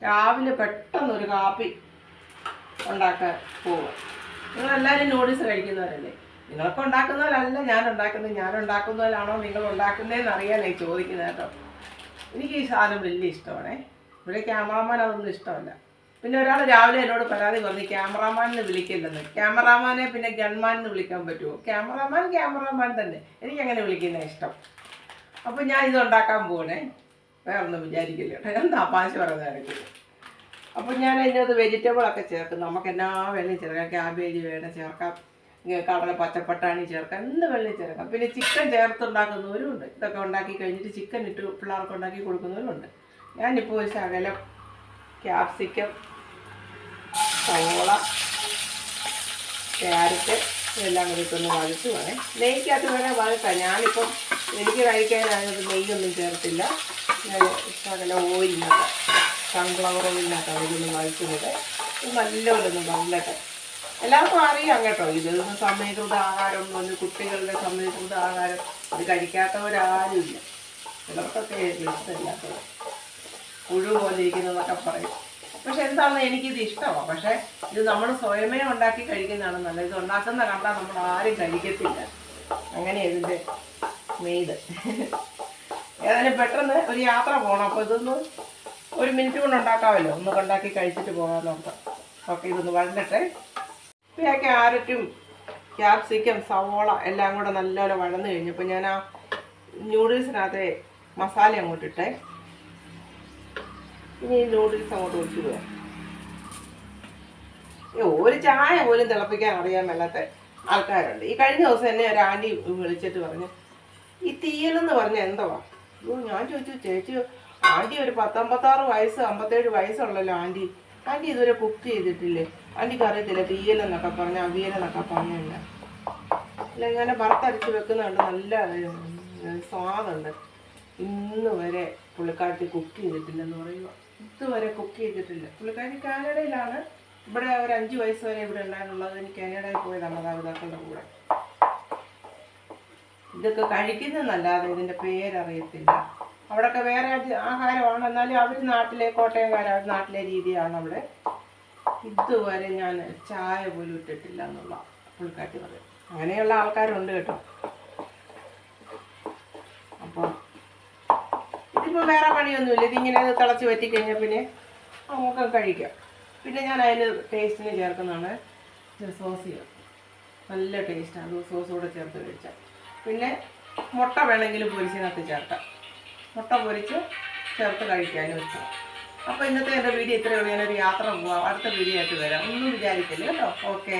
രാവിലെ പെട്ടെന്നൊരു കാപ്പി ഉണ്ടാക്കാൻ പോവുക. നിങ്ങളെല്ലാവരും നൂഡിൽസ് കഴിക്കുന്നവരല്ലേ? നിങ്ങളൊക്കെ ഉണ്ടാക്കുന്നവരല്ല ഞാൻ ഉണ്ടാക്കുന്നവരാണോ നിങ്ങൾ ഉണ്ടാക്കുന്നതെന്ന് അറിയാനായി ചോദിക്കുന്നത് കേട്ടോ. എനിക്ക് ഈ സാധനം വലിയ ഇഷ്ടമാണേ. ഇവിടെ ക്യാമറാമാൻ അതൊന്നും ഇഷ്ടമല്ല. പിന്നെ ഒരാൾ രാവിലെ എന്നോട് പരാതി പറഞ്ഞു ക്യാമറാമാനിന്ന് വിളിക്കില്ലെന്ന്. ക്യാമറാമാനെ പിന്നെ ഗൺമാൻ എന്ന് വിളിക്കാൻ പറ്റുമോ? ക്യാമറാമാൻ തന്നെ, എനിക്കങ്ങനെ വിളിക്കുന്ന ഇഷ്ടം. അപ്പോൾ ഞാൻ ഇതുണ്ടാക്കാൻ പോകണേ, വേറെ ഒന്നും വിചാരിക്കില്ല കേട്ടോ. ഞാൻ തമാശ പറയുന്നതായിരിക്കും. അപ്പോൾ ഞാൻ അതിനകത്ത് വെജിറ്റബിളൊക്കെ ചേർക്കും. നമുക്ക് എന്നാ വെള്ളം ചേർക്കാം. ക്യാബേജ് വേണം ചേർക്കാം, കടല പച്ചപ്പട്ടാണി ചേർക്കാം, എന്ത് വെള്ളം ചേർക്കാം. പിന്നെ ചിക്കൻ ചേർത്തുണ്ടാക്കുന്നവരും ഉണ്ട്. ഇതൊക്കെ ഉണ്ടാക്കി കഴിഞ്ഞിട്ട് ചിക്കൻ ഇട്ട് പിള്ളേർക്ക് ഉണ്ടാക്കി കൊടുക്കുന്നവരുണ്ട്. ഞാനിപ്പോൾ ഒരു ശകലം ക്യാപ്സിക്കം, സവോള, ക്യാരറ്റ് ഇതെല്ലാം കൂടി ഇട്ടൊന്ന് വഴറ്റ് വേണേ. നെയ്ക്കകത്ത് വേണേൽ വഴറ്റാം. ഞാനിപ്പം എനിക്ക് കഴിക്കാനായത് നെയ്യൊന്നും ചേർത്തില്ല. ഞാൻ ശകലം ഓയിലിനകത്ത്, സൺഫ്ലവർ ഓയിലിനകത്ത് അതൊന്ന് വഴറ്റുന്നത് നല്ലപോലെ ഒന്ന് വന്നിട്ട്. എല്ലാവർക്കും അറിയാം കേട്ടോ, ഇതൊന്നും സമീകൃത ആഹാരമൊന്നും, കുട്ടികളുടെ സമീകൃത ആഹാരം അത് കഴിക്കാത്തവരാരുമില്ല. ചിലർക്കൊക്കെ ഇഷ്ടമില്ലാത്തത്, പുഴു പോലെ ഇരിക്കുന്നതൊക്കെ പറയും. പക്ഷെ എന്താണെന്ന് എനിക്കിത് ഇഷ്ടമാണ്. പക്ഷേ ഇത് നമ്മൾ സ്വയമേ ഉണ്ടാക്കി കഴിക്കുന്നതാണ് നല്ലത്. ഇത് ഉണ്ടാക്കുന്ന കണ്ടാൽ നമ്മൾ ആരും കഴിക്കത്തില്ല. അങ്ങനെ ഇതിൻ്റെ മെയ്ത്. ഏതായാലും പെട്ടെന്ന് ഒരു യാത്ര പോകണം. അപ്പോൾ ഇതൊന്ന് ഒരു മിനിറ്റ് കൊണ്ട് ഉണ്ടാക്കാമല്ലോ, ഒന്ന് ഉണ്ടാക്കി കഴിച്ചിട്ട് പോകാമല്ലോ. ഓക്കെ, ഇതൊന്ന് വഴണ്ടട്ടെ. പിന്നെ ക്യാരറ്റും ക്യാപ്സിക്കം സവോള എല്ലാം കൂടെ നല്ലപോലെ വഴന്ന് കഴിഞ്ഞപ്പോൾ ഞാൻ ആ ന്യൂഡിൽസിനകത്തെ മസാല അങ്ങോട്ടിട്ടേ. ഇനി ഈ നൂഡിൽസ് അങ്ങോട്ട് ഒഴിച്ചിടുക. ഒരു ചായ പോലും തിളപ്പിക്കാൻ അറിയാൻ മേലാത്ത ആൾക്കാരുണ്ട്. ഈ കഴിഞ്ഞ ദിവസം എന്നെ ഒരു ആൻറ്റി വിളിച്ചിട്ട് പറഞ്ഞു ഈ തീയലെന്ന് പറഞ്ഞാൽ എന്തുവാ? ഞാൻ ചോദിച്ചു, ചേച്ചി ആൻറ്റി ഒരു 56 വയസ്സ് 57 വയസ്സുള്ളല്ലോ ആൻറ്റി ഇതുവരെ കുക്ക് ചെയ്തിട്ടില്ലേ? ആൻറ്റിക്ക് അറിയത്തില്ല തീയലെന്നൊക്കെ പറഞ്ഞ അവിയലെന്നൊക്കെ പറഞ്ഞില്ല. അല്ല, ഇങ്ങനെ വറുത്തരച്ച് വെക്കുന്നുണ്ട്, നല്ല സ്വാദുണ്ട്. ഇന്ന് വരെ പുള്ളിക്കാരത്തി കുക്ക് ചെയ്തിട്ടില്ലെന്ന് പറയുക. ഇതുവരെ കുക്ക് ചെയ്തിട്ടില്ല. പുള്ളിക്കാരി കാനഡയിലാണ്. ഇവിടെ ഒരു 5 വയസ്സ് വരെ ഇവിടെ ഉണ്ടായിരുന്നുള്ളത്. എനിക്ക് കാനഡയിൽ പോയതാണ് മാതാപിതാക്കളുടെ കൂടെ. ഇതൊക്കെ കഴിക്കുന്നതല്ലാതെ ഇതിൻ്റെ പേരറിയത്തില്ല. അവിടെയൊക്കെ വേറെ ആഹാരമാണ്. എന്നാലും അവർ നാട്ടിലെ കോട്ടയംകാരാണ്, നാട്ടിലെ രീതിയാണ് അവിടെ. ഇതുവരെ ഞാൻ ചായ പോലും ഇട്ടിട്ടില്ല എന്നുള്ള പുള്ളിക്കാട്ടി പറയും. അങ്ങനെയുള്ള ആൾക്കാരുണ്ട് കേട്ടോ. അപ്പോൾ ഇതിപ്പോൾ വേറെ പണിയൊന്നുമില്ല. ഇതിങ്ങനെ തിളച്ച് വറ്റിക്കഴിഞ്ഞാൽ പിന്നെ നമുക്ക് കഴിക്കാം. പിന്നെ ഞാൻ അതിന് ടേസ്റ്റിന് ചേർക്കുന്നതാണ് സോസ് ചേർക്കും. നല്ല ടേസ്റ്റാണ് അത് സോസ് കൂടെ ചേർത്ത് കഴിച്ചാൽ. പിന്നെ മുട്ട വേണമെങ്കിലും പൊരിച്ചിനകത്ത് ചേർക്കാം. മുട്ട പൊരിച്ച് ചേർത്ത് കഴിക്കാനും ഇഷ്ടം. അപ്പോൾ ഇന്നത്തെ എൻ്റെ വീഡിയോ ഇത്രയേ ഉള്ളൂ. ഞാനൊരു യാത്ര പോവാം. അടുത്ത വീഡിയോ ആയിട്ട് വരാം. ഒന്നും വിചാരിക്കില്ല കേട്ടോ. ഓക്കെ.